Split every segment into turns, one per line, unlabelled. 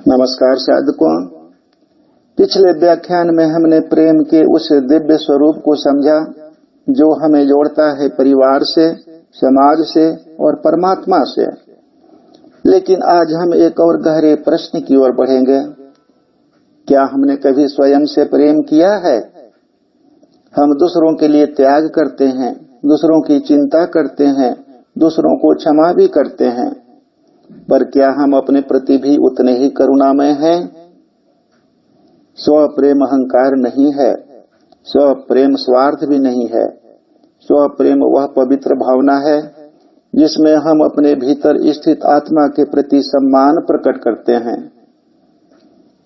नमस्कार साधकों। पिछले व्याख्यान में हमने प्रेम के उस दिव्य स्वरूप को समझा जो हमें जोड़ता है परिवार से, समाज से और परमात्मा से। लेकिन आज हम एक और गहरे प्रश्न की ओर बढ़ेंगे। क्या हमने कभी स्वयं से प्रेम किया है? हम दूसरों के लिए त्याग करते हैं, दूसरों की चिंता करते हैं, दूसरों को क्षमा भी करते हैं, पर क्या हम अपने प्रति भी उतने ही करुणामय हैं? स्व प्रेम अहंकार नहीं है, स्व प्रेम स्वार्थ भी नहीं है। स्व प्रेम वह पवित्र भावना है जिसमें हम अपने भीतर स्थित आत्मा के प्रति सम्मान प्रकट करते हैं।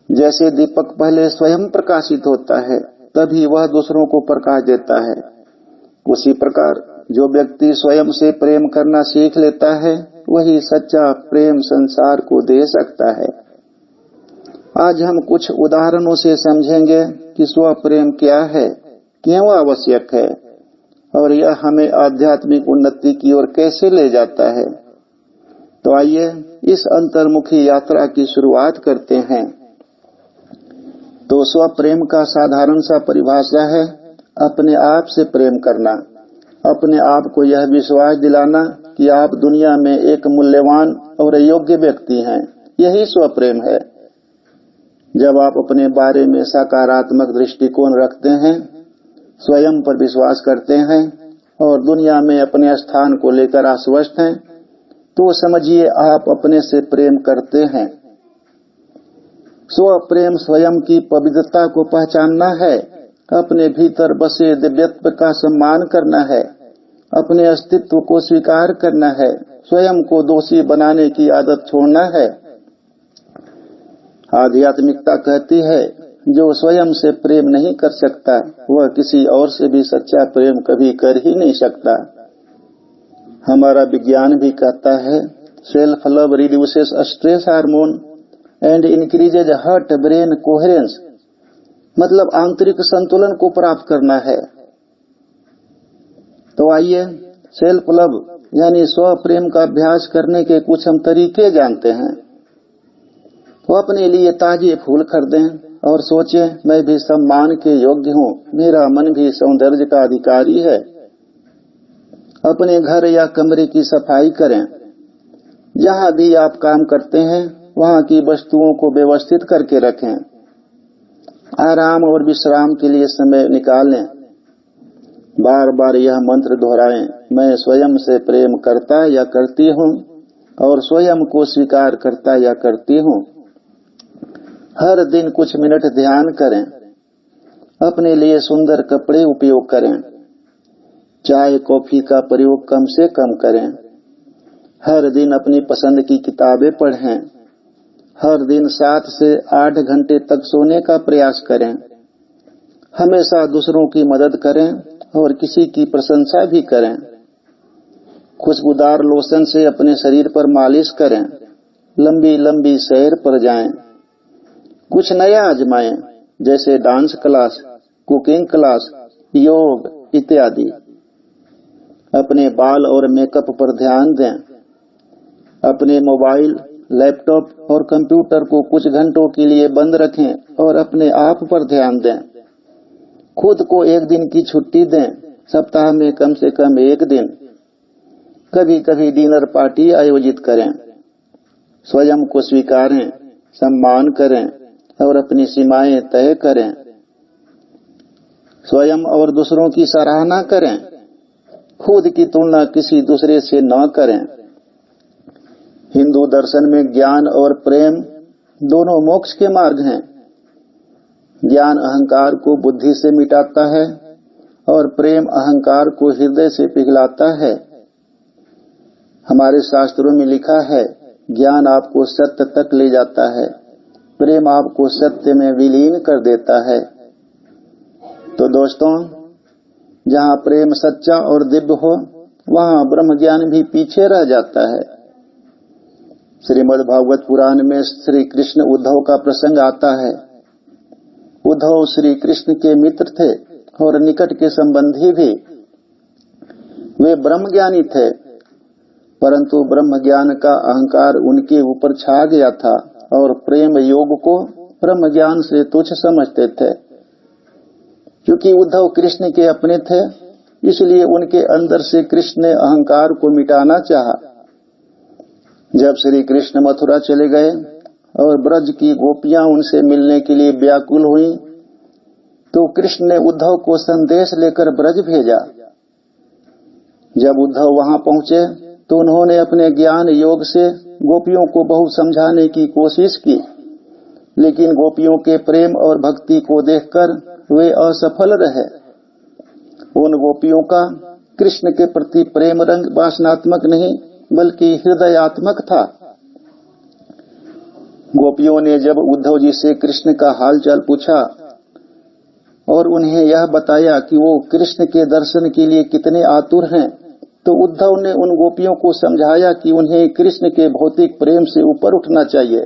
जैसे दीपक पहले स्वयं प्रकाशित होता है, तभी वह दूसरों को प्रकाश देता है। उसी प्रकार जो व्यक्ति स्वयं से प्रेम करना सीख लेता है, वही सच्चा प्रेम संसार को दे सकता है। आज हम कुछ उदाहरणों से समझेंगे कि स्व प्रेम क्या है, क्यों आवश्यक है और यह हमें आध्यात्मिक उन्नति की ओर कैसे ले जाता है। तो आइए इस अंतर्मुखी यात्रा की शुरुआत करते हैं। तो स्व प्रेम का साधारण सा परिभाषा है अपने आप से प्रेम करना, अपने आप को यह विश्वास दिलाना कि आप दुनिया में एक मूल्यवान और योग्य व्यक्ति हैं। यही स्व प्रेम है। जब आप अपने बारे में सकारात्मक दृष्टिकोण रखते हैं, स्वयं पर विश्वास करते हैं और दुनिया में अपने स्थान को लेकर आश्वस्त हैं, तो समझिए आप अपने से प्रेम करते हैं। स्व प्रेम स्वयं की पवित्रता को पहचानना है, अपने भीतर बसे दिव्यत्व का सम्मान करना है, अपने अस्तित्व को स्वीकार करना है, स्वयं को दोषी बनाने की आदत छोड़ना है। आध्यात्मिकता कहती है जो स्वयं से प्रेम नहीं कर सकता, वह किसी और से भी सच्चा प्रेम कभी कर ही नहीं सकता। हमारा विज्ञान भी कहता है self love reduces stress hormone and increases heart brain coherence, मतलब आंतरिक संतुलन को प्राप्त करना है। तो आइए सेल्फ लव यानी स्व प्रेम का अभ्यास करने के कुछ हम तरीके जानते हैं। तो अपने लिए ताजे फूल खरीदें और सोचें मैं भी सम्मान के योग्य हूँ, मेरा मन भी सौंदर्य का अधिकारी है। अपने घर या कमरे की सफाई करें। जहाँ भी आप काम करते हैं वहाँ की वस्तुओं को व्यवस्थित करके रखें। आराम और विश्राम के लिए समय निकालें। बार बार यह मंत्र दोहराएं, मैं स्वयं से प्रेम करता या करती हूँ और स्वयं को स्वीकार करता या करती हूँ। हर दिन कुछ मिनट ध्यान करें। अपने लिए सुंदर कपड़े उपयोग करें। चाय कॉफी का प्रयोग कम से कम करें। हर दिन अपनी पसंद की किताबें पढ़ें। हर दिन 7 से 8 घंटे तक सोने का प्रयास करें। हमेशा दूसरों की मदद करें और किसी की प्रशंसा भी करें। खुशबूदार लोशन से अपने शरीर पर मालिश करें। लंबी लंबी सैर पर जाएं। कुछ नया आजमाएं, जैसे डांस क्लास, कुकिंग क्लास, योग इत्यादि। अपने बाल और मेकअप पर ध्यान दें। अपने मोबाइल, लैपटॉप और कंप्यूटर को कुछ घंटों के लिए बंद रखें और अपने आप पर ध्यान दें। खुद को एक दिन की छुट्टी दें, सप्ताह में कम से कम एक दिन। कभी कभी डिनर पार्टी आयोजित करें। स्वयं को स्वीकारें, सम्मान करें और अपनी सीमाएं तय करें। स्वयं और दूसरों की सराहना करें। खुद की तुलना किसी दूसरे से न करें। हिंदू दर्शन में ज्ञान और प्रेम दोनों मोक्ष के मार्ग हैं। ज्ञान अहंकार को बुद्धि से मिटाता है और प्रेम अहंकार को हृदय से पिघलाता है। हमारे शास्त्रों में लिखा है ज्ञान आपको सत्य तक ले जाता है, प्रेम आपको सत्य में विलीन कर देता है। तो दोस्तों, जहाँ प्रेम सच्चा और दिव्य हो, वहाँ ब्रह्म ज्ञान भी पीछे रह जाता है। श्रीमद् भागवत पुराण में श्री कृष्ण उद्धव का प्रसंग आता है। उद्धव श्री कृष्ण के मित्र थे और निकट के संबंधी भी। वे ब्रह्म ज्ञानी थे, परंतु ब्रह्म ज्ञान का अहंकार उनके ऊपर छा गया था और प्रेम योग को ब्रह्म ज्ञान से तुच्छ समझते थे। क्योंकि उद्धव कृष्ण के अपने थे, इसलिए उनके अंदर से कृष्ण ने अहंकार को मिटाना चाहा। जब श्री कृष्ण मथुरा चले गए और ब्रज की गोपियां उनसे मिलने के लिए व्याकुल हुई, तो कृष्ण ने उद्धव को संदेश लेकर ब्रज भेजा। जब उद्धव वहां पहुंचे तो उन्होंने अपने ज्ञान योग से गोपियों को बहुत समझाने की कोशिश की, लेकिन गोपियों के प्रेम और भक्ति को देखकर वे असफल रहे। उन गोपियों का कृष्ण के प्रति प्रेम रंग वासनात्मक नहीं बल्कि हृदयात्मक था। गोपियों ने जब उद्धव जी से कृष्ण का हालचाल पूछा और उन्हें यह बताया कि वो कृष्ण के दर्शन के लिए कितने आतुर हैं, तो उद्धव ने उन गोपियों को समझाया कि उन्हें कृष्ण के भौतिक प्रेम से ऊपर उठना चाहिए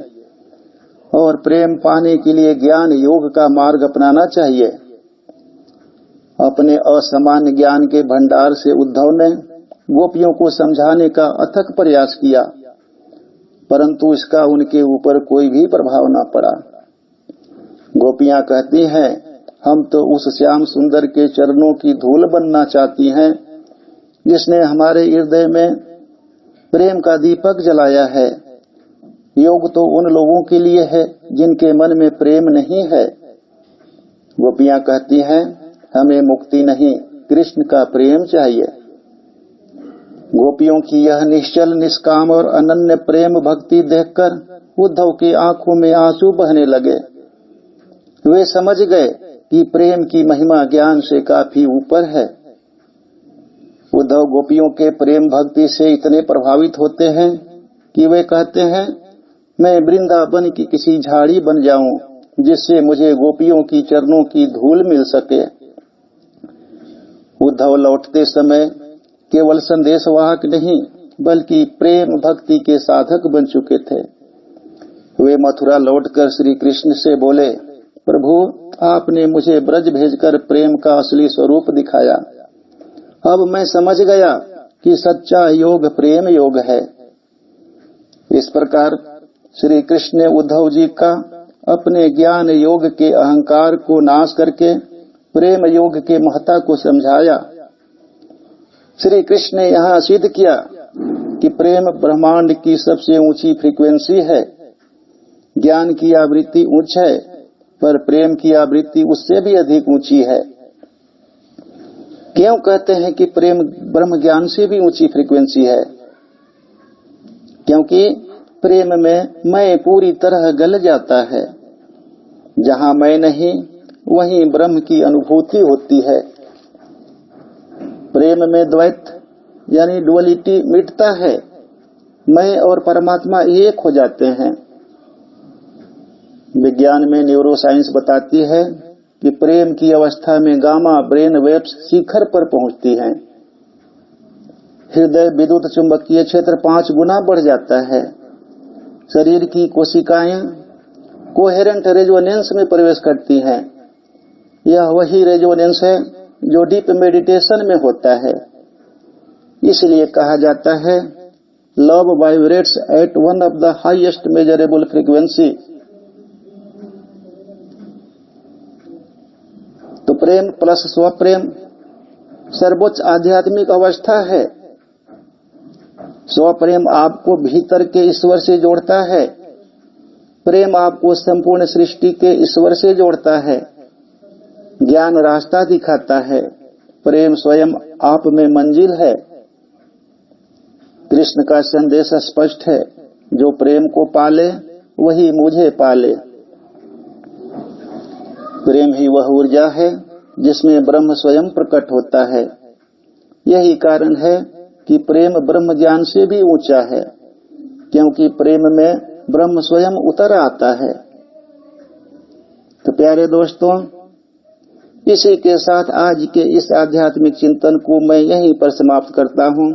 और प्रेम पाने के लिए ज्ञान योग का मार्ग अपनाना चाहिए। अपने असामान्य ज्ञान के भंडार से उद्धव ने गोपियों को समझाने का अथक प्रयास किया, परंतु इसका उनके ऊपर कोई भी प्रभाव न पड़ा। गोपियां कहती हैं, हम तो उस श्याम सुंदर के चरणों की धूल बनना चाहती हैं जिसने हमारे हृदय में प्रेम का दीपक जलाया है। योग तो उन लोगों के लिए है जिनके मन में प्रेम नहीं है। गोपियां कहती हैं, हमें मुक्ति नहीं, कृष्ण का प्रेम चाहिए। गोपियों की यह निश्चल, निष्काम और अनन्य प्रेम भक्ति देखकर उद्धव की आंखों में आंसू बहने लगे। वे समझ गए कि प्रेम की महिमा ज्ञान से काफी ऊपर है। उद्धव गोपियों के प्रेम भक्ति से इतने प्रभावित होते हैं कि वे कहते हैं, मैं वृंदावन की किसी झाड़ी बन जाऊं जिससे मुझे गोपियों की चरणों की धूल मिल सके। उद्धव लौटते समय केवल संदेशवाहक नहीं बल्कि प्रेम भक्ति के साधक बन चुके थे। वे मथुरा लौटकर श्री कृष्ण से बोले, प्रभु, आपने मुझे ब्रज भेजकर प्रेम का असली स्वरूप दिखाया। अब मैं समझ गया कि सच्चा योग प्रेम योग है। इस प्रकार श्री कृष्ण ने उद्धव जी का अपने ज्ञान योग के अहंकार को नाश करके प्रेम योग के महत्ता को समझाया। श्री कृष्ण ने यहाँ सिद्ध किया कि प्रेम ब्रह्मांड की सबसे ऊंची फ्रीक्वेंसी है। ज्ञान की आवृत्ति उच्च है, पर प्रेम की आवृत्ति उससे भी अधिक ऊंची है। क्यों कहते हैं कि प्रेम ब्रह्म ज्ञान से भी ऊंची फ्रीक्वेंसी है? क्योंकि प्रेम में मैं पूरी तरह गल जाता है। जहां मैं नहीं, वहीं ब्रह्म की अनुभूति होती है। प्रेम में द्वैत यानी डुअलिटी मिटता है। मैं और परमात्मा एक हो जाते हैं। विज्ञान में न्यूरोसाइंस बताती है कि प्रेम की अवस्था में गामा ब्रेन वेव्स शिखर पर पहुंचती हैं। हृदय विद्युत चुंबकीय क्षेत्र 5 गुना बढ़ जाता है। शरीर की कोशिकाएं कोहेरेंट रेजोनेंस में प्रवेश करती हैं। यह वही रेजोनेंस है जो डीप मेडिटेशन में होता है। इसलिए कहा जाता है, love vibrates at one of the highest measurable frequency. तो प्रेम प्लस स्वप्रेम सर्वोच्च आध्यात्मिक अवस्था है। स्वप्रेम आपको भीतर के ईश्वर से जोड़ता है। प्रेम आपको संपूर्ण सृष्टि के ईश्वर से जोड़ता है। ज्ञान रास्ता दिखाता है। प्रेम स्वयं आप में मंजिल है। कृष्ण का संदेश स्पष्ट है, जो प्रेम को पाले वही मुझे पाले। प्रेम ही वह ऊर्जा है जिसमें ब्रह्म स्वयं प्रकट होता है। यही कारण है कि प्रेम ब्रह्म ज्ञान से भी ऊंचा है, क्योंकि प्रेम में ब्रह्म स्वयं उतर आता है। तो प्यारे दोस्तों, इसी के साथ आज के इस आध्यात्मिक चिंतन को मैं यहीं पर समाप्त करता हूं।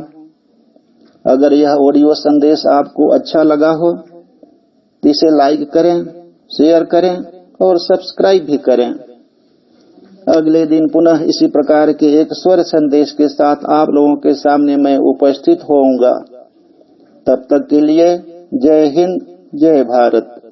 अगर यह ऑडियो संदेश आपको अच्छा लगा हो तो इसे लाइक करें, शेयर करें और सब्सक्राइब भी करें। अगले दिन पुनः इसी प्रकार के एक स्वर संदेश के साथ आप लोगों के सामने मैं उपस्थित होऊंगा। तब तक के लिए जय हिंद, जय भारत।